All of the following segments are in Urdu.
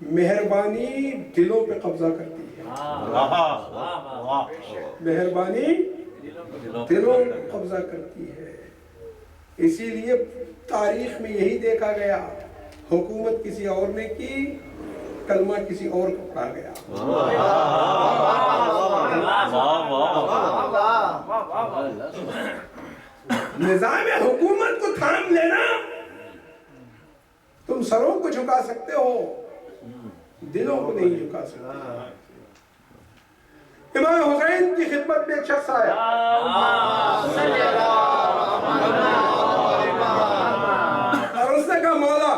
مہربانی دلوں پہ قبضہ کرتی ہے، مہربانی دلوں پہ قبضہ کرتی ہے۔ اسی لیے تاریخ میں یہی دیکھا گیا، حکومت کسی اور نے کی، کلمہ کسی اور کو پڑھا گیا۔ نظام حکومت کو تھام لینا، تم سروں کو جھکا سکتے ہو، دلوں کو نہیں جھکا سکتے۔ امام حسین کی خدمت میں ایک شخص آیا، اور اس نے کہا مولا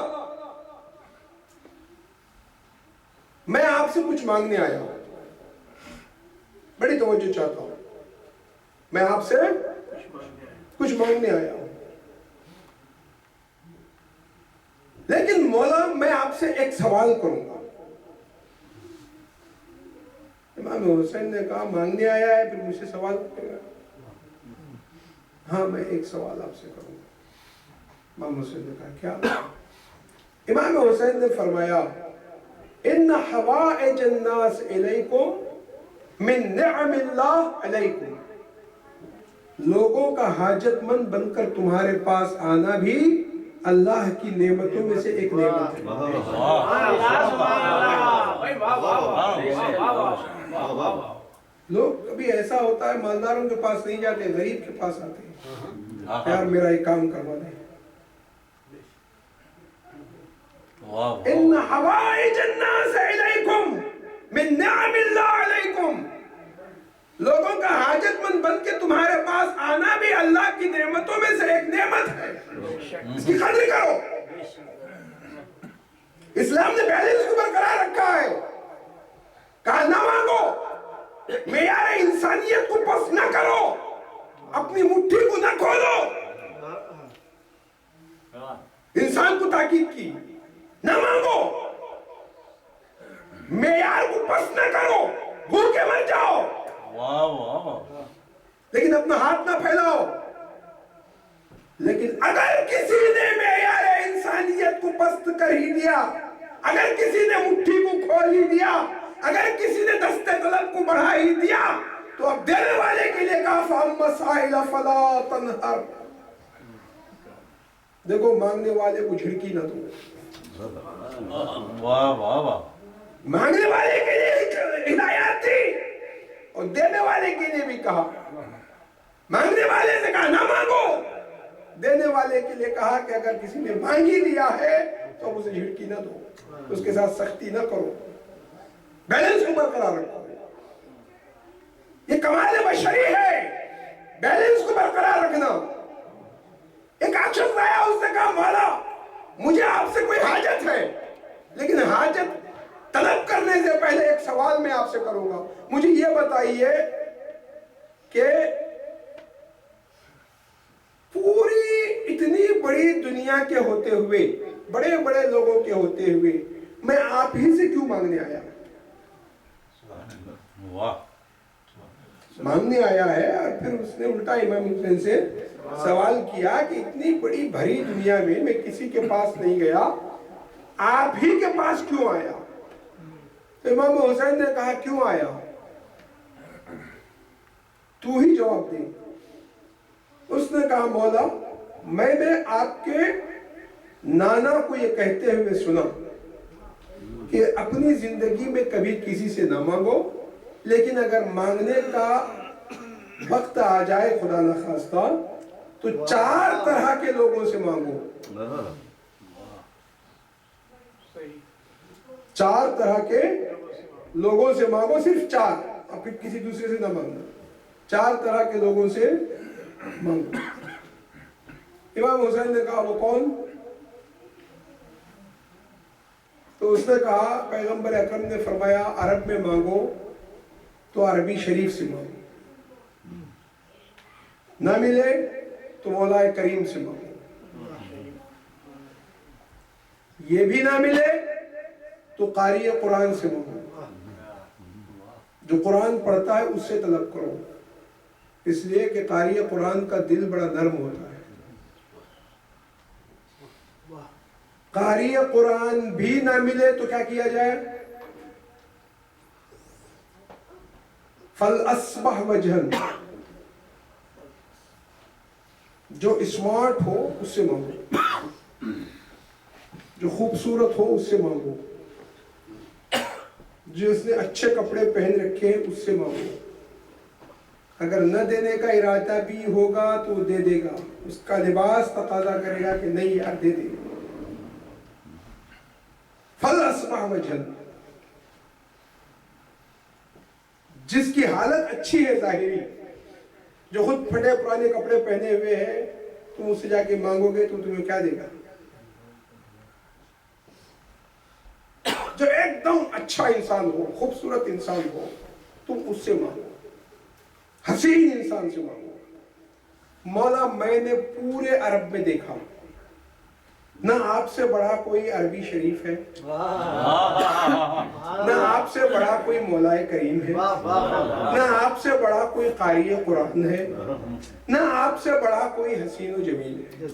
میں آپ سے کچھ مانگنے آیا ہوں، بڑی توجہ چاہتا ہوں، میں آپ سے کچھ مانگنے آیا ہوں، لیکن مولا میں آپ سے ایک سوال کروں گا۔ امام حسین نے کہا مانگنے آیا ہے پھر مجھ سے سوال کرے گا؟ ہاں میں ایک سوال آپ سے کروں گا۔ امام حسین نے کہا کیا؟ امام حسین نے فرمایا ان حوائج الناس الیکم من نعم اللہ علیکم، لوگوں کا حاجت مند بن کر تمہارے پاس آنا بھی اللہ کی نعمتوں میں سے ایک نعمت ہے۔ لوگ کبھی ایسا ہوتا ہے مالداروں کے پاس نہیں جاتے، غریب کے پاس آتے ہیں، یار میرا ایک کام کروا دیں۔ ان حوائج الناس الیکم من نعم اللہ علیکم، لوگوں کا حاجت مند بن کے تمہارے پاس آنا بھی اللہ کی نعمتوں میں سے ایک نعمت ہے، اس کی قدر کرو۔ اسلام نے پہلے اس کو برقرار رکھا ہے، کہا نہ مانگو، معیار انسانیت کو پست نہ کرو، اپنی مٹھی کو نہ کھولو، انسان کو تاکید کی، نہ مانگو، معیار کو پست نہ کرو، بھوکے مر جاؤ، لیکن اپنا ہاتھ نہ پھیلاؤ۔ لیکن اگر کسی نے معیار انسانیت کو پست کر ہی دیا، اگر کسی نے مٹھی کو کھول ہی دیا، اگر کسی نے دست طلب کو بڑھا ہی دیا، تو اب دینے والے کے لیے کہا فَأَمَّا السَّائِلَ فَلَا تَنْهَرْ، دیکھو مانگنے والے کو جھڑکی نہ دو۔ مانگنے والے کے لیے ہدایات تھی اور دینے والے کے لیے بھی کہا۔ مانگنے والے سے کہا نہ مانگو، دینے والے کے لیے کہا کہ اگر کسی نے مانگ ہی لیا ہے تو اسے جھڑکی نہ دو، اس کے ساتھ سختی نہ کرو، بیلنس کو برقرار رکھو۔ یہ کمال بشری ہے، بیلنس کو برقرار رکھنا۔ ایک شخص آیا، اس نے کہا مولا مجھے آپ سے کوئی حاجت ہے، لیکن حاجت طلب کرنے سے پہلے ایک سوال میں آپ سے کروں گا، مجھے یہ بتائیے کہ پوری اتنی بڑی دنیا کے ہوتے ہوئے، بڑے بڑے لوگوں کے ہوتے ہوئے، میں آپ ہی سے کیوں مانگنے آیا؟ مانگنے آیا ہے، اور پھر اس نے الٹا امام حسین سے سوال کیا کہ اتنی بڑی بھری دنیا میں کسی کے پاس نہیں گیا، آپ ہی کے پاس کیوں آیا؟ امام حسین نے کہا کیوں آیا؟ تو ہی جواب دے۔ اس نے کہا مولا میں نے آپ کے نانا کو یہ کہتے ہوئے سنا کہ اپنی زندگی میں کبھی کسی سے نہ مانگو، لیکن اگر مانگنے کا وقت آ جائے خدا نخواستہ تو 4 طرح کے لوگوں سے مانگو۔ 4 طرح کے لوگوں سے مانگو، صرف 4، اور پھر کسی دوسرے سے نہ مانگنا، 4 طرح کے لوگوں سے مانگو۔ امام حسین نے کہا وہ کون؟ تو اس نے کہا پیغمبر اکرم نے فرمایا عرب میں مانگو تو عربی شریف سے مانگو، نہ ملے تو مولا کریم سے مانگو، یہ بھی نہ ملے تو قاری قرآن سے مانگو، جو قرآن پڑھتا ہے اس سے طلب کرو، اس لیے کہ قاری قرآن کا دل بڑا نرم ہوتا ہے، قاری قرآن بھی نہ ملے تو کیا کیا جائے؟ فَالْأَصْبَحْ وَجْهًا، جو اسمارٹ ہو اس سے مانگو، جو خوبصورت ہو اس سے مانگو، جس نے اچھے کپڑے پہن رکھے اس سے مانگو۔ اگر نہ دینے کا ارادہ بھی ہوگا تو وہ دے دے گا، اس کا لباس تقاضا کرے گا کہ نہیں یار دے دے گا۔ فَالْأَصْبَحْ وَجْهًا، جس کی حالت اچھی ہے ظاہری، جو خود پھٹے پرانے کپڑے پہنے ہوئے ہے، تم اس سے جا کے مانگو گے تو تمہیں کیا دے گا؟ جو ایک دم اچھا انسان ہو، خوبصورت انسان ہو، تم اس سے مانگو، حسین انسان سے مانگو۔ مولا میں نے پورے عرب میں دیکھا، نہ آپ سے بڑا کوئی عربی شریف ہے، نہ آپ سے بڑا کوئی مولا کریم ہے، نہ آپ سے بڑا کوئی قاری قرآن ہے، نہ آپ سے بڑا کوئی حسین و جمیل ہے۔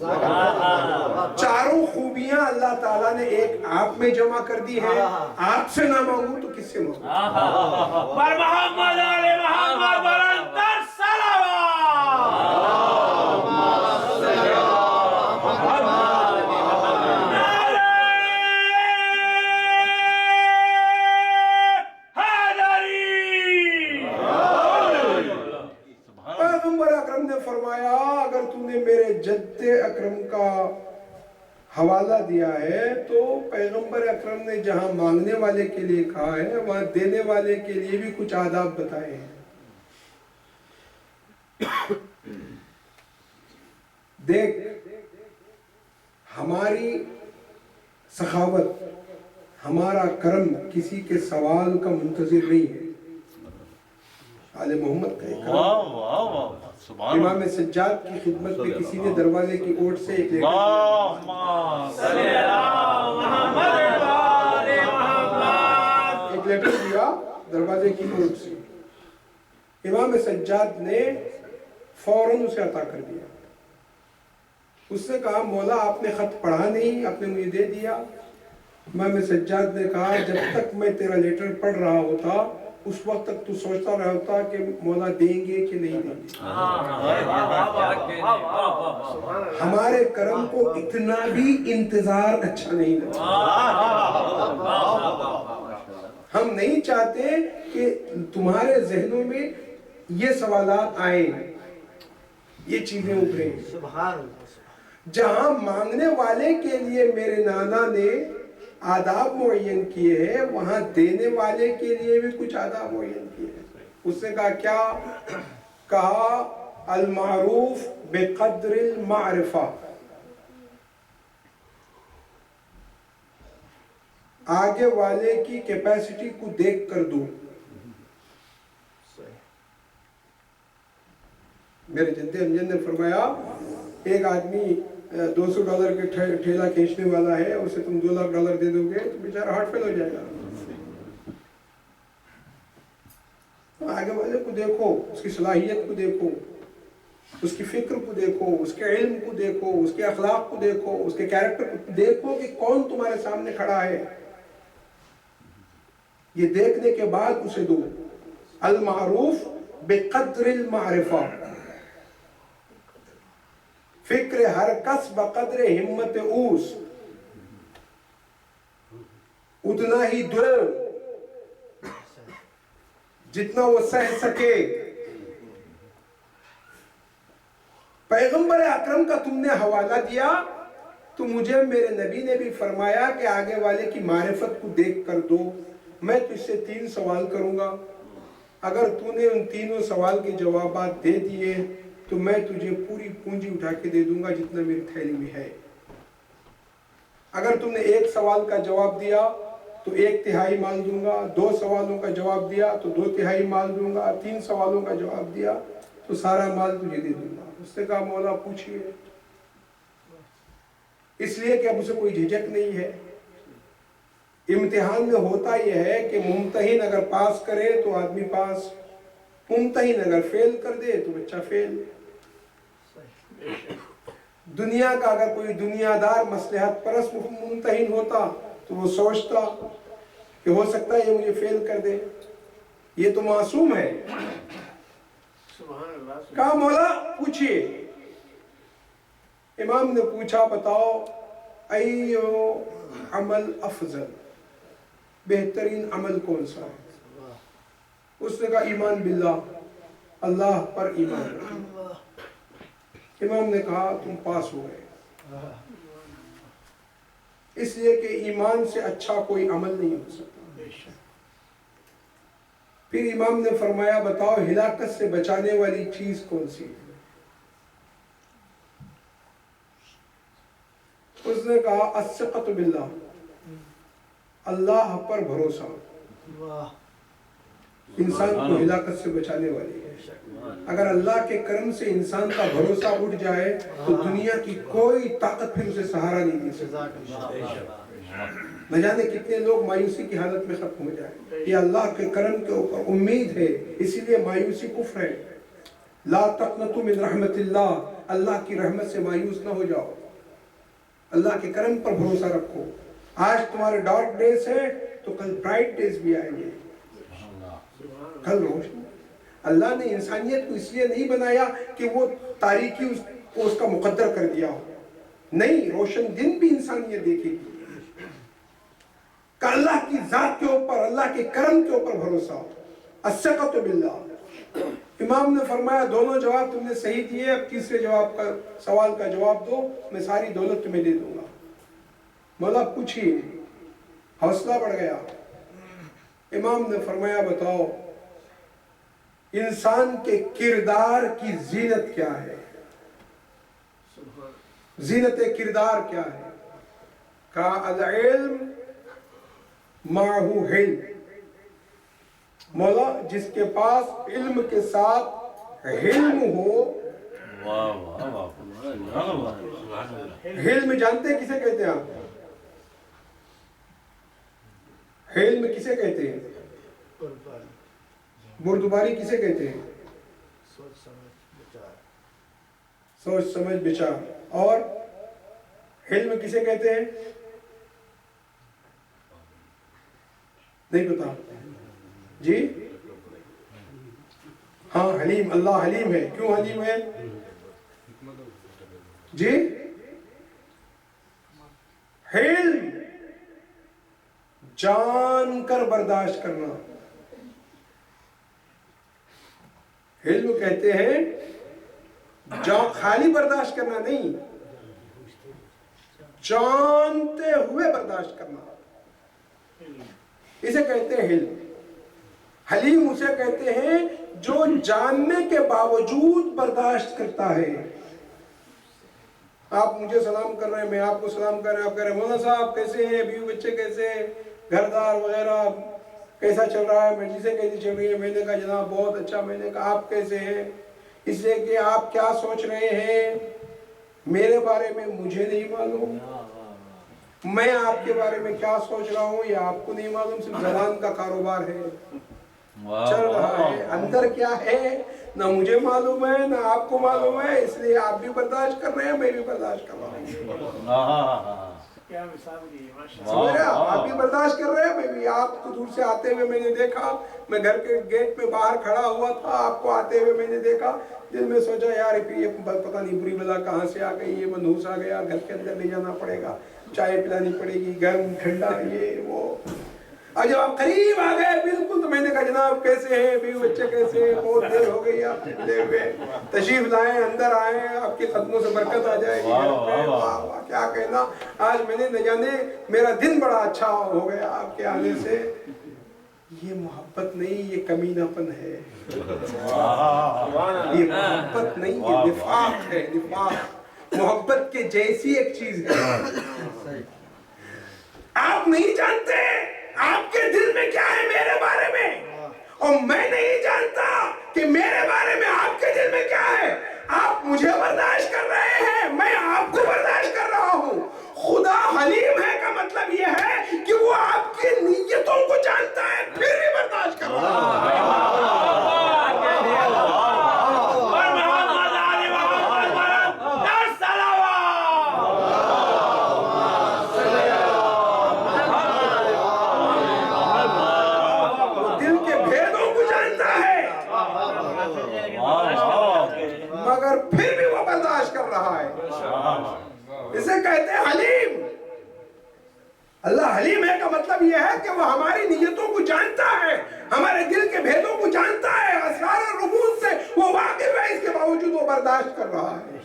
چاروں خوبیاں اللہ تعالیٰ نے ایک آپ میں جمع کر دی ہے۔ آپ سے نہ مانگوں تو کس سے مانگوں؟ پر محمد علی محمد بلندر صلوات۔ پیغمبر اکرم نے فرمایا اگر تم نے میرے جد اکرم کا حوالہ دیا ہے تو پیغمبر اکرم نے جہاں مانگنے والے کے لیے کہا ہے وہاں دینے والے کے لیے بھی کچھ آداب بتائے ہیں۔ دیکھ، ہماری سخاوت، ہمارا کرم کسی کے سوال کا منتظر نہیں ہے۔ آل محمد کا ایک کرم، امام سجاد کی خدمت میں کسی نے دروازے کی اوٹ سے ایک لیٹر دیا، دروازے کی اوٹ سے امام سجاد نے فوراً اسے عطا کر دیا۔ اس نے کہا مولا آپ نے خط پڑھا نہیں، آپ نے مجھے دے دیا۔ امام سجاد نے کہا جب تک میں تیرا لیٹر پڑھ رہا ہوتا اس وقت تک تو سوچتا رہا ہوتا کہ مولا دیں گے کہ نہیں دیں گے۔ ہمارے کرم کو اتنا بھی انتظار اچھا نہیں لگتا۔ ہم نہیں چاہتے کہ تمہارے ذہنوں میں یہ سوالات آئیں، یہ چیزیں ابھریں۔ جہاں مانگنے والے کے لیے میرے نانا نے آداب معین کیے ہیں وہاں دینے والے کے لیے بھی کچھ آداب معین کیے ہیں۔ اس نے کہا کیا؟ کہا المعروف بقدر المعرفہ، آگے والے کی کیپیسٹی کو دیکھ کر دو۔ میرے جد امجد نے فرمایا ایک آدمی $200 کے ٹھیلا کھینچنے والا ہے، اسے تم $2 دے دو گے تو بیچارہ ہارٹ فیل ہو جائے گا۔ آگے والے کو دیکھو، اس کی صلاحیت کو دیکھو، اس کی فکر کو دیکھو، اس کے علم کو دیکھو، اس کے اخلاق کو دیکھو، اس کے کیریکٹر کو دیکھو کہ کون تمہارے سامنے کھڑا ہے۔ یہ دیکھنے کے بعد اسے دو۔ المعروف بقدر المعرفہ، فکر ہر کس بقدر ہمت اوس، اتنا ہی دو جتنا وہ سہ سکے۔ پیغمبر اکرم کا تم نے حوالہ دیا تو مجھے میرے نبی نے بھی فرمایا کہ آگے والے کی معرفت کو دیکھ کر دو۔ میں تجھ سے 3 سوال کروں گا، اگر تو نے ان تینوں سوال کے جوابات دے دیے تو میں تجھے پوری پونجی اٹھا کے دے دوں گا جتنا میری تھیلی میں ہے۔ اگر تم نے 1 سوال کا جواب دیا تو 1/3 مال دوں گا، 2 سوالوں کا جواب دیا تو 2/3 مال دوں گا، 3 سوالوں کا جواب دیا تو سارا مال تجھے دے دوں گا۔ اس نے کہا مولا پوچھئے، اس لیے کہ اب اسے کوئی جھجک نہیں ہے۔ امتحان میں ہوتا یہ ہے کہ ممتحن اگر پاس کرے تو آدمی پاس، ممتحن اگر فیل کر دے تو بچہ فیل۔ دنیا کا اگر کوئی دنیا دار مصلحت پرست ممتحن ہوتا تو وہ سوچتا کہ ہو سکتا ہے یہ مجھے فیل کر دے، یہ تو معصوم ہے۔ کہا مولا پوچھئے۔ امام نے پوچھا بتاؤ ایو عمل افضل، بہترین عمل کون سا ہے؟ اس نے کہا ایمان باللہ، اللہ پر ایمان رکھنا۔ امام نے کہا تم پاس ہو گئے، اس لیے کہ ایمان سے اچھا کوئی عمل نہیں ہو سکتا۔ پھر امام نے فرمایا بتاؤ ہلاکت سے بچانے والی چیز کون سی ہے؟ اس نے کہا الثقۃ باللہ، اللہ پر بھروسہ انسان کو ہلاکت سے بچانے والی ہے۔ اگر اللہ کے کرم سے انسان کا بھروسہ اٹھ جائے تو دنیا کی کوئی طاقت پھر اسے سہارا نہیں دے سکتی۔ نہ جانے کتنے لوگ مایوسی کی حالت میں ختم ہو جائیں۔ یہ اللہ کے کرم کے اوپر امید ہے، اسی لیے مایوسی کفر ہے۔ لا تقنطوا من رحمت اللہ، اللہ کی رحمت سے مایوس نہ ہو جاؤ، اللہ کے کرم پر بھروسہ رکھو۔ آج تمہارے ڈارک ڈیز ہیں تو کل برائٹ ڈیز بھی آئیں گے، کل روشن۔ اللہ نے انسانیت کو اس لیے نہیں بنایا کہ وہ تاریکی کو اس کا مقدر کر دیا ہو، نہیں، روشن دن بھی انسانیت دیکھے گی۔ کہ اللہ کی ذات کے اوپر، اللہ کے کرم کے اوپر بھروسہ ہو۔ الثقۃ باللہ۔ امام نے فرمایا دونوں جواب تم نے صحیح دیے، اب تیسرے جواب کا سوال کا جواب دو، میں ساری دولت تمہیں دے دوں گا۔ مولا پوچھئے، حوصلہ بڑھ گیا۔ امام نے فرمایا بتاؤ انسان کے کردار کی زینت کیا ہے؟ زینت کردار کیا ہے؟ کہا العلم معہ علم، مولا جس کے پاس علم کے ساتھ علم ہو۔ علم جانتے ہیں کسے کہتے ہیں آپ؟ علم کسے کہتے ہیں؟ بردباری کسے کہتے ہیں؟ سوچ سمجھ بچار۔ اور علم کسے کہتے ہیں؟ نہیں پتا جی؟ ہاں حلیم، اللہ حلیم ہے۔ کیوں حلیم ہے جی؟ علم جان کر برداشت کرنا، علم کہتے ہیں خالی برداشت کرنا نہیں، جانتے ہوئے برداشت کرنا، اسے کہتے ہیں علم۔ حلیم اسے کہتے ہیں جو جاننے کے باوجود برداشت کرتا ہے۔ آپ مجھے سلام کر رہے ہیں، میں آپ کو سلام کر رہے ہیں، آپ کہہ رہے ہیں مولانا صاحب کیسے ہیں، بیوی بچے کیسے ہیں، گھر دار وغیرہ کیسا چل رہا ہے، مجلسیں کیسی چل رہی ہیں؟ میں نے کہا جناب بہت اچھا۔ میں نے کہا آپ کیسے ہیں؟ اس لیے کہ آپ کیا سوچ رہے ہیں میرے بارے میں مجھے نہیں معلوم، میں آپ کے بارے میں کیا سوچ رہا ہوں یہ آپ کو نہیں معلوم، صرف زبان کا کاروبار ہے، چل رہا ہے، اندر کیا ہے نہ مجھے معلوم ہے نہ آپ کو معلوم ہے، اس لیے آپ بھی برداشت کر رہے ہیں، میں بھی برداشت کر رہا ہوں۔ سمجھ رہے آپ بھی برداشت کر رہے ہیں، میں بھی آپ کو دور سے آتے ہوئے میں نے دیکھا، میں گھر کے گیٹ پہ باہر کھڑا ہوا تھا، آپ کو آتے ہوئے میں نے دیکھا، دل میں سوچا یار یہ پتہ نہیں بری بلا کہاں سے آ گئی، یہ منحوس آ گیا، گھر کے اندر لے جانا پڑے گا، چائے پلانی پڑے گی، گرم ٹھنڈا یہ وہ۔ اور جب آپ قریب آ گئے بالکل تو میں نے کہا جناب کیسے ہیں، بیوی بچے کیسے ہیں، بہت دیر ہو گئی آپ ملے ہوئے، تشریف لائیں، اندر آئیں، آپ کے قدموں سے برکت آ جائے گی۔ واہ واہ کیا کہنا، آج میں نے نہ جانے میرا دن بڑا اچھا ہو گیا آپ کے آنے سے۔ یہ محبت نہیں، یہ کمینہ پن ہے، یہ محبت نہیں، یہ نفاق ہے، نفاق۔ محبت کے جیسی ایک چیز ہے، آپ نہیں جانتے آپ کے دل میں کیا ہے میرے بارے میں، اور میں نہیں جانتا کہ میرے بارے میں آپ کے دل میں کیا ہے۔ آپ مجھے برداشت کر رہے ہیں، میں آپ کو برداشت کر رہا ہوں۔ خدا حلیم ہے کا مطلب یہ ہے کہ وہ آپ کی نیتوں کو جانتا ہے پھر بھی برداشت کر رہا ہے۔ مگر پھر بھی وہ برداشت کر رہا ہے. اسے کہتے ہیں حلیم. اللہ حلیم ہے کا مطلب یہ ہے کہ وہ ہماری نیتوں کو جانتا ہے, ہمارے دل کے بھیدوں کو جانتا ہے, اسرار اور رموز سے وہ واقف ہے, اس کے باوجود وہ برداشت کر رہا ہے.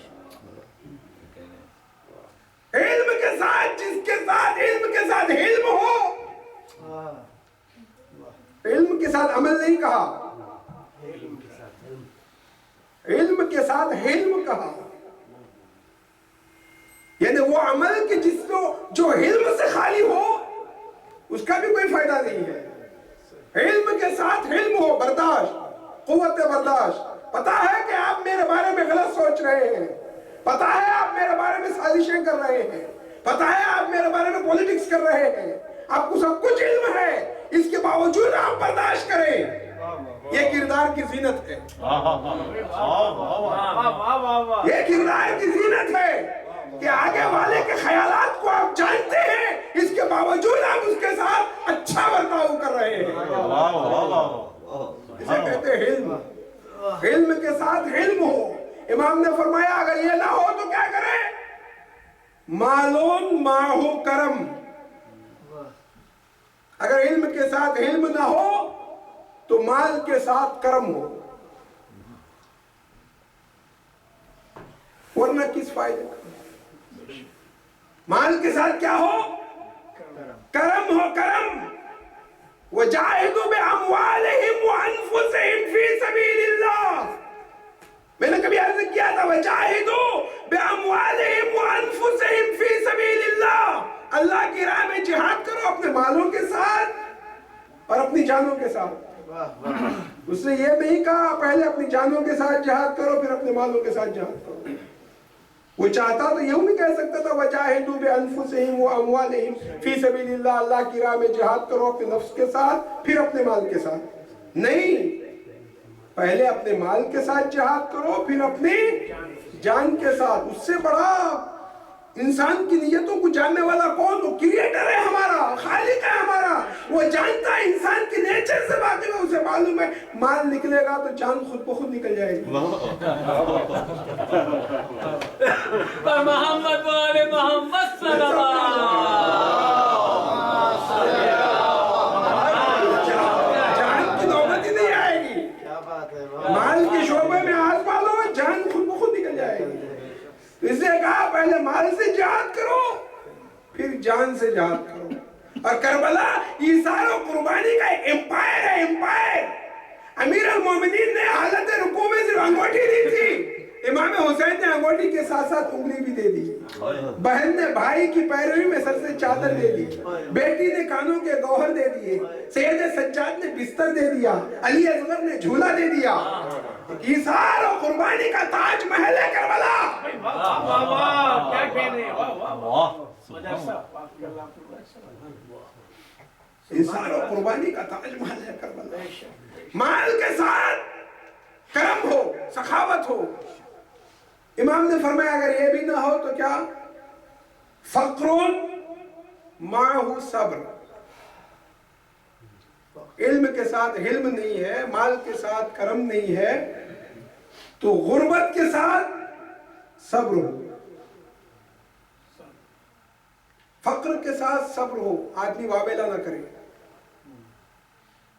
علم کے ساتھ, جس کے ساتھ علم کے ساتھ علم ہو, علم کے ساتھ عمل نہیں کہا, علم کے ساتھ علم کہا, یعنی وہ عمل کہ جس کو جو علم سے خالی ہو اس کا بھی کوئی فائدہ نہیں ہے. علم کے ساتھ علم ہو, برداشت, قوت برداشت. پتا ہے کہ آپ میرے بارے میں غلط سوچ رہے ہیں, پتا ہے آپ میرے بارے میں سازشیں کر رہے ہیں, پتا ہے آپ میرے بارے میں پولیٹکس کر رہے ہیں, آپ کو سب کچھ علم ہے, اس کے باوجود آپ برداشت کریں. یہ کردار کی زینت ہے, یہ کردار کی زینت ہے کہ آگے والے کے خیالات کو آپ جانتے ہیں, اس کے باوجود آپ اس کے ساتھ اچھا برتاؤ کر رہے ہیں. اسے کہتے ہیں علم. علم کے ساتھ علم ہو. امام نے فرمایا اگر یہ نہ ہو تو کیا کریں؟ مالون ماہو کرم. اگر علم کے ساتھ علم نہ ہو تو مال کے ساتھ کرم ہو, ورنہ کس فائدے کا. مال کے ساتھ کیا ہو؟ کرم ہو, کرم. وَجَاهِدُوا بِأَمْوَالِهِمْ وَأَنفُسِهِمْ فِي سَبِيلِ اللَّهِ. میں نے کبھی عرض کیا تھا وَجَاهِدُوا بِأَمْوَالِهِمْ وَأَنفُسِهِمْ فِي سَبِيلِ اللَّهِ. اللہ کی راہ میں جہاد کرو اپنے مالوں کے ساتھ اور اپنی جانوں کے ساتھ. اس نے یہ نہیں کہا پہلے اپنی جانوں کے ساتھ جہاد کرو پھر اپنے مالوں کے ساتھ جہاد کرو. وہ چاہتا تو یوں بھی کہہ سکتا تھا وَجَاهِدُوا بِأَنفُسِهِمْ وَأَمْوَالِهِمْ فِي سَبِيلِ اللَّهِ. اللہ کی راہ میں جہاد کرو اپنے نفس کے ساتھ پھر اپنے مال کے ساتھ. نہیں, پہلے اپنے مال کے ساتھ جہاد کرو پھر اپنی جان کے ساتھ. اس سے بڑا انسان کی نیتوں کو جاننے والا کون؟ وہ کریٹر ہے ہمارا, خالق ہے ہمارا. وہ جانتا ہے انسان کی نیچر سے واقف ہے, اسے معلوم ہے مال نکلے گا تو جان خود بخود نکل جائے گی. محمد والے محمد صلی اللہ. جان کی نوبت ہی نہیں آئے گی. مال کے شعبے میں آس پالو جان خود بخود نکل جائے گی. اس نے کہا پہلے مال سے جہاد کرو پھر جان سے جہاد کرو. اور کربلا ایثار و قربانی کا ایک امپائر ہے, امپائر. امیر المومنین نے حالت رکوع میں صرف انگوٹھی دی تھی, امام حسین نے انگوٹھی کے ساتھ ساتھ انگلی بھی دے دی. بہن نے بھائی کی پیروی میں سر سے چادر دے دی, بیٹی نے کانوں کے گوہر دے دیے, سید سجاد نے بستر دے دیا, علی اصغر نے جھولا دے دیا. ایثار و قربانی کا تاج محل ہے کربلا. کیا کہنے. ایثار و قربانی کا تاج محل ہے کربلا. مال کے ساتھ کرم ہو, سخاوت ہو. امام نے فرمایا اگر یہ بھی نہ ہو تو کیا؟ فقر معہ صبر. علم کے ساتھ علم نہیں ہے, مال کے ساتھ کرم نہیں ہے, تو غربت کے ساتھ صبر ہو. فقر کے ساتھ صبر ہو. آدمی واویلا نہ کرے.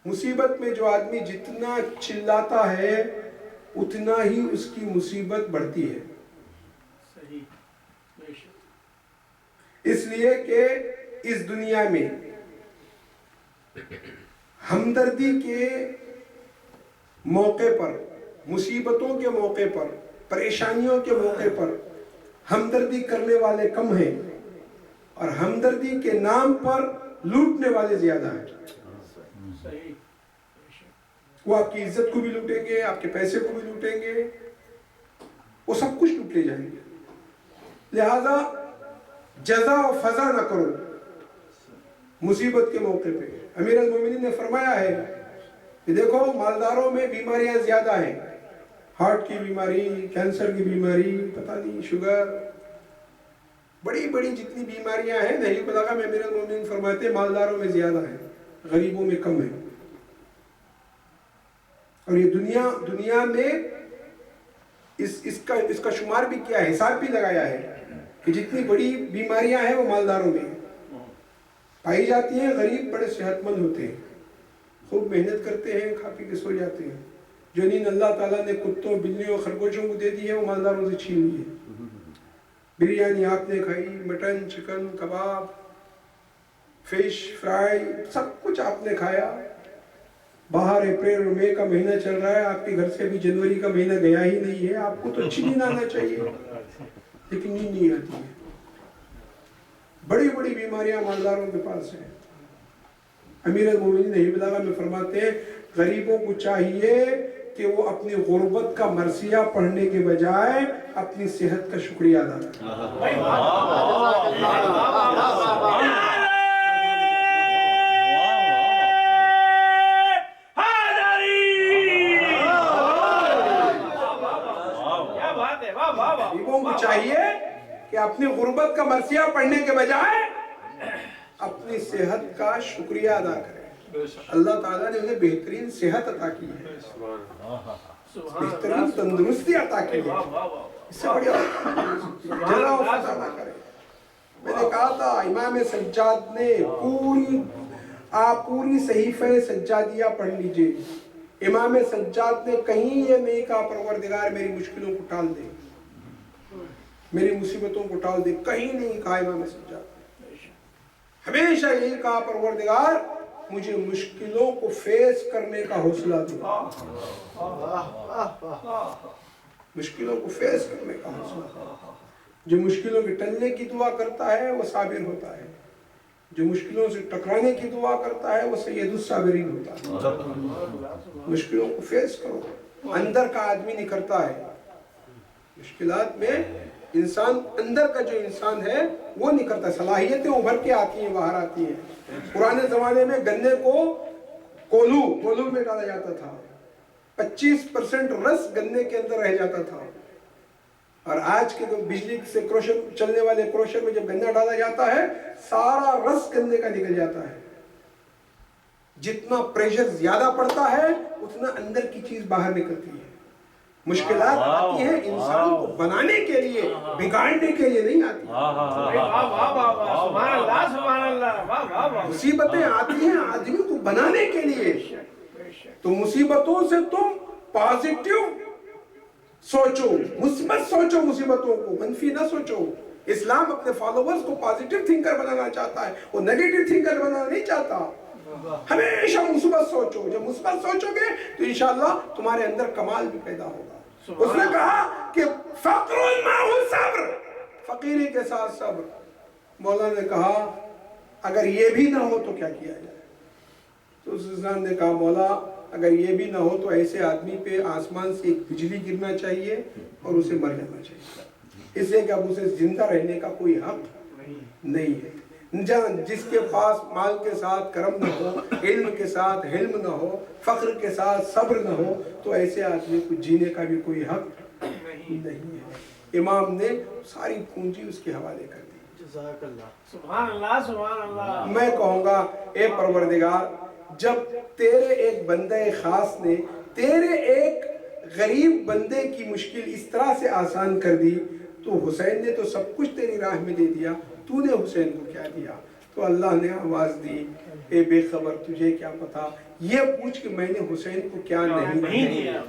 مصیبت میں جو آدمی جتنا چلاتا ہے اتنا ہی اس کی مصیبت بڑھتی ہے. اس لیے کہ اس دنیا میں ہمدردی کے موقع پر, مصیبتوں کے موقع پر, پریشانیوں کے موقع پر ہمدردی کرنے والے کم ہیں اور ہمدردی کے نام پر لوٹنے والے زیادہ ہیں. وہ آپ کی عزت کو بھی لوٹیں گے, آپ کے پیسے کو بھی لوٹیں گے, وہ سب کچھ لوٹ لے جائیں گے. لہذا جزا و فضا نہ کرو مصیبت کے موقع پہ. امیر المومنین نے فرمایا ہے کہ دیکھو مالداروں میں بیماریاں زیادہ ہیں, ہارٹ کی بیماری, کینسر کی بیماری, پتہ نہیں شوگر, بڑی بڑی جتنی بیماریاں ہیں نہیں پتہ کا میں امیر المومنین فرماتے ہیں مالداروں میں زیادہ ہیں, غریبوں میں کم ہیں. اور یہ دنیا میں اس کا شمار بھی کیا ہے، حساب بھی لگایا ہے کہ جتنی بڑی بیماریاں ہیں وہ مالداروں میں پائی جاتی ہیں۔ غریب بڑے صحت مند ہوتے ہیں، خوب محنت کرتے ہیں، کھا پی کے سو جاتے ہیں۔ جو نیند اللہ تعالیٰ نے کتوں، بلیوں، خرگوشوں کو دے دی ہے وہ مالداروں سے چھین لی ہے۔ بریانی آپ نے کھائی، مٹن، چکن، کباب، فش فرائی، سب کچھ آپ نے کھایا۔ باہر اپریل اور مئی کا مہینہ چل رہا ہے، آپ کے گھر سے ابھی جنوری کا مہینہ گیا ہی نہیں ہے۔ آپ کو تو اچھی نیند آنا چاہیے لیکن نیند نہیں آتی ہے۔ بڑی بڑی بیماریاں مالداروں کے پاس ہیں۔ امیر المومنین رحمہ اللہ میں فرماتے ہیں غریبوں کو چاہیے کہ وہ اپنی غربت کا مرثیہ پڑھنے کے بجائے اپنی صحت کا شکریہ ادا کریں۔ غریبوں کو چاہیے کہ اپنی غربت کا مرثیہ پڑھنے کے بجائے اپنی صحت کا شکریہ ادا کریں۔ اللہ تعالیٰ نے انہیں بہترین صحت عطا کی ہے، بہترین تندرستی عطا کی ہے، اس سے بڑی جزا و فضل ادا کریں۔ میں نے کہا تھا امام سجاد نے پوری صحیفہ سجادیہ پڑھ لیجئے۔ امام سجاد نے کہیں یہ نہیں کہا پروردگار میری مشکلوں کو ٹال دے، میری مصیبتوں کو ٹال دے، کہیں نہیں کہا امام سجاد نے۔ ہمیشہ یہی کہا پروردگار مجھے مشکلوں کو فیس کرنے کا حوصلہ دے، مشکلوں کو فیس کرنے کا حوصلہ۔ جو مشکلوں کے ٹلنے کی دعا کرتا ہے وہ صابر ہوتا ہے، جو مشکلوں سے ٹکرانے کی دعا کرتا ہے وہ سید الصابرین ہوتا ہے۔ مشکلوں کو فیس کرو، اندر کا آدمی نہیں کرتا ہے۔ مشکلات میں انسان، اندر کا جو انسان ہے وہ نہیں کرتا، صلاحیتیں ابھر کے آتی ہیں، باہر آتی ہیں۔ پرانے زمانے میں گنے کو کولو میں ڈالا جاتا تھا، 25% رس گنے کے اندر رہ جاتا تھا، اور آج کے بجلی سے کروشر چلنے والے کروشر میں جب گنا ڈالا جاتا ہے سارا رس گنے کا نکل جاتا ہے۔ جتنا پریشر زیادہ پڑتا ہے اتنا اندر کی چیز باہر نکلتی ہے۔ مشکلات آتی ہیں انسان کو بنانے کے لیے، بگاڑنے کے لیے نہیں آتی۔ مصیبتیں آتی ہیں آدمی کو بنانے کے لیے، تو مصیبتوں سے تم پازیٹیو سوچو، مثبت سوچو، مصیبتوں کو منفی نہ سوچو۔ اسلام اپنے فالوورز کو پازیٹیو تھنکر بنانا چاہتا ہے، وہ نیگیٹو تھنکر بنانا نہیں چاہتا۔ ہمیشہ مثبت سوچو، جب مثبت سوچو گے تو انشاءاللہ تمہارے اندر کمال بھی پیدا ہوگا۔ اس نے کہا کہ فقر معہ صبر، فقیری کے ساتھ صبر۔ مولا نے کہا اگر یہ بھی نہ ہو تو کیا کیا جائے؟ تو اس انسان نے کہا مولا اگر یہ بھی نہ ہو تو ایسے آدمی پہ آسمان سے ایک بجلی گرنا چاہیے اور اسے مر جانا چاہیے، اس لیے کہ اب اسے زندہ رہنے کا کوئی حق نہیں ہے۔ جس کے پاس مال کے ساتھ کرم نہ ہو، علم کے ساتھ حلم نہ ہو، فقر کے ساتھ صبر نہ ہو، تو ایسے آدمی کو جینے کا بھی کوئی حق نہیں ہے۔ امام نے ساری پونجی اس کے حوالے کر دی۔ جزاک اللہ، سبحان اللہ، سبحان اللہ۔ میں کہوں گا اے پروردگار، جب تیرے ایک بندے خاص نے تیرے ایک غریب بندے کی مشکل اس طرح سے آسان کر دی، تو حسین نے تو سب کچھ تیری راہ میں دے دیا، تو نے حسین کو کیا دیا؟ تو اللہ نے آواز دی اے بے خبر تجھے کیا پتا، یہ پوچھ کہ میں نے حسین کو کیا نہیں دیا۔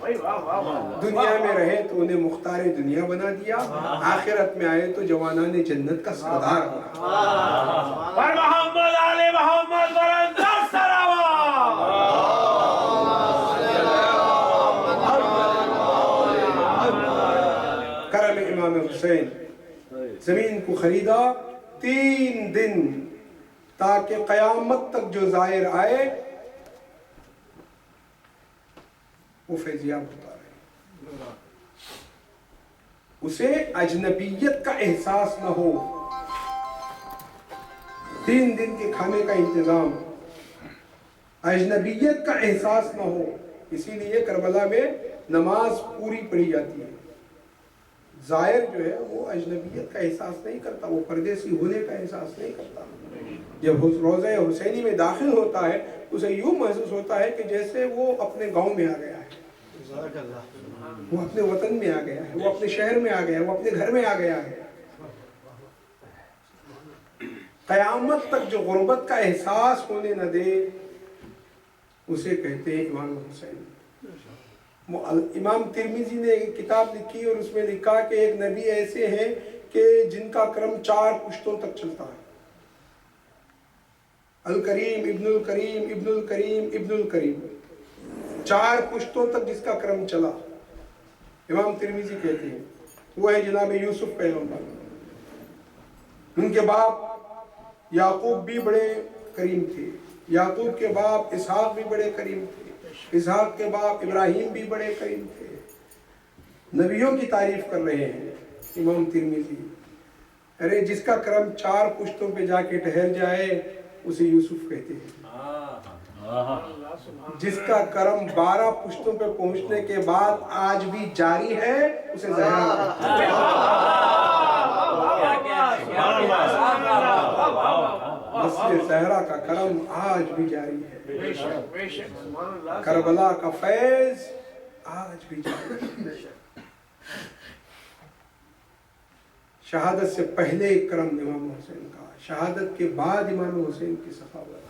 دنیا میں رہے تو انہیں مختار دنیا بنا دیا، آخرت میں آئے تو جوانان جنت کا سردار بنا۔ پر محمد علی محمد برندر سراوا۔ کرم امام حسین، زمین کو خریدا 3 دن تاکہ قیامت تک جو زائر آئے وہ فیضیاب ہوتا رہے، اسے اجنبیت کا احساس نہ ہو۔ 3 دن کے کھانے کا انتظام، اجنبیت کا احساس نہ ہو۔ اسی لیے کربلا میں نماز پوری پڑھی جاتی ہے۔ زائر جو ہے وہ اجنبیت کا احساس نہیں کرتا، وہ پردیسی ہونے کا احساس نہیں کرتا۔ جب روضہ حسینی میں داخل ہوتا ہے اسے یوں محسوس ہوتا ہے کہ جیسے وہ اپنے گاؤں میں آ گیا ہے، وہ اپنے وطن میں آ گیا ہے، وہ اپنے شہر میں آ گیا ہے، وہ اپنے گھر میں آ گیا ہے. قیامت تک جو غربت کا احساس ہونے نہ دے اسے کہتے ہیں امام حسین. امام ترمذی نے ایک کتاب لکھی اور اس میں لکھا کہ ایک نبی ایسے ہیں کہ جن کا کرم 4 پشتوں تک چلتا ہے. الکریم ابن الکریم ابن الکریم ابن الکریم، 4 پشتوں تک جس کا کرم چلا. امام ترمذی کہتے ہیں وہ ہے جناب یوسف پیغمبر. ان کے باپ یعقوب بھی بڑے کریم تھے، یعقوب کے باپ اسحاق بھی بڑے کریم تھے، اسحاق کے باپ ابراہیم بھی بڑے کریم تھے. نبیوں کی تعریف کر رہے ہیں امام ترمذی. ارے جس کا کرم 4 پشتوں پہ جا کے ٹھہر جائے اسے یوسف کہتے ہیں. جس کا کرم 12 پشتوں پہ پہنچنے کے بعد آج بھی جاری ہے اسے زہرا کہتے ہیں. زہرا کا کرم آج بھی جاری ہے، کربلا کا فیض آج بھی جاری ہے. شہادت سے پہلے کرم امام حسین کا، شہادت کے بعد امام حسین کی سخاوت.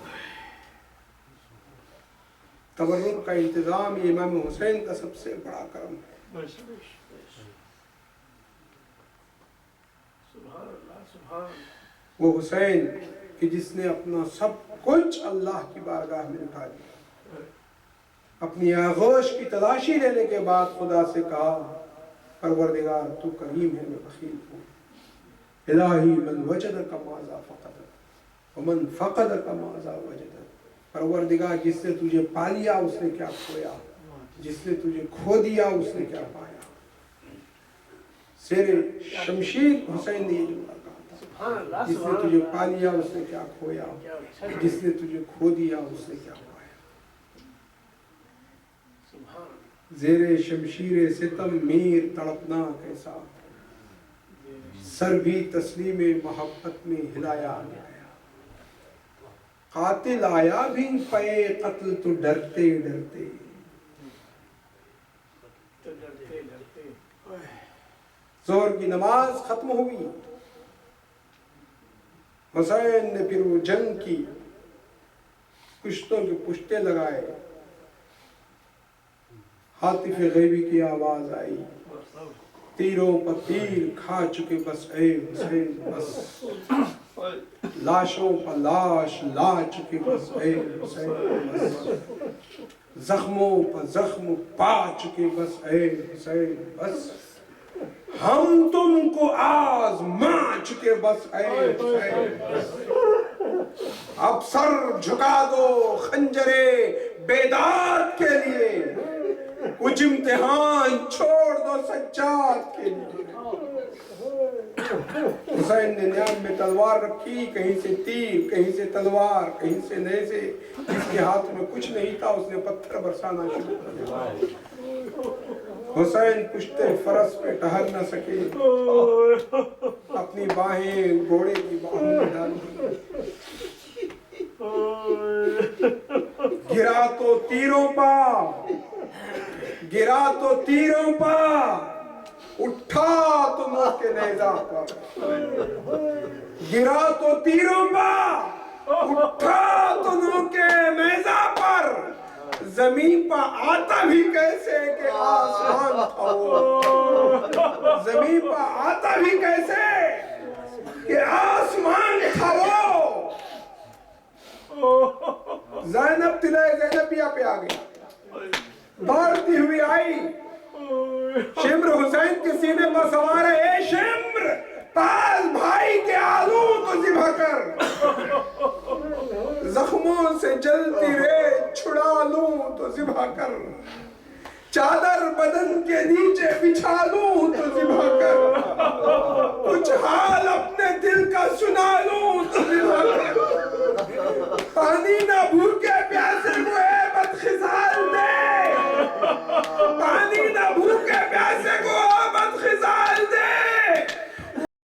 تبرک کا انتظام یہ امام حسین کا سب سے بڑا کرم ہے. وہ حسین کہ جس نے اپنا سب کچھ اللہ کی بارگاہ میں اٹھا دیا. اپنی آغوش کی تلاشی لینے کے بعد خدا سے کہا پروردگار تو کریم ہے میں بخیل ہوں. الہی من وجدک ماذا فقد ومن فقدک ماذا وجد. پروردگار جس نے تجھے پا لیا اس نے کیا کھویا، جس نے تجھے کھو دیا اس نے کیا پایا. شیر شمشیر حسین نے یہ جملہ کہا تھا، جس نے تجھے پا لیا اس نے کیا کھویا، جس نے تجھے کھو دیا اس نے کیا پایا. زیر شمشیر ستم میر تڑپنا کیسا، سر بھی تسلیم محبت میں ہلایا گیا. قاتل آیا بھی پے قتل تو ڈرتے ڈرتے. ظہر کی نماز ختم ہوئی، حسین نے پھر وہ جنگ کی، پشتوں کے پشتے لگائے. ہاتف غیبی کی آواز آئی، تیروں پر تیر کھا چکے بس اے حسین بس، لاشوں پر لاش لا چکے بس اے حسین بس، زخموں پر زخم پا چکے بس اے حسین بس، ہم تم کو آزما چکے بس اے حسین بس. اب سر جھکا دو خنجرے بیداد کے لیے، کچھ امتحان چھوڑ دو سجاد کے لیے. حسین نے نیام میں تلوار رکھی، کہیں سے تیر کہیں سے تلوار کہیں سے نیزے. جس کے ہاتھ میں کچھ نہیں تھا اس نے پتھر برسانا شروع کر دیا. حسین پشتے فرس پہ ٹہل نہ سکے، اپنی باہیں گھوڑے کی باہوں میں ڈالی. گرا تو تیروں پا، گرا تو تیروں پا، اٹھا تو نو کے نیزہ پر. گرا تو تیروں پا، اٹھا تو نو کے نیزہ پر. زمین پا آتا بھی کیسے کہ آسمان تھا وہ، زمین پا آتا بھی کیسے کہ آسمان تھا وہ. زینب تلائے زینبیہ پہ آ گئی، دوڑتی ہوئی آئی. شمر حسین کے سینے پر سوار ہے. اے شمر پاس بھائی کے آلو کو ذبح کر، زخموں سے جلتی رے چھڑا لوں تو ذبح کر، چادر بدن کے نیچے بچھا لوں تو ذبح کر، کچھ حال اپنے دل کا سنا لوں تو ذبح کر. پانی نہ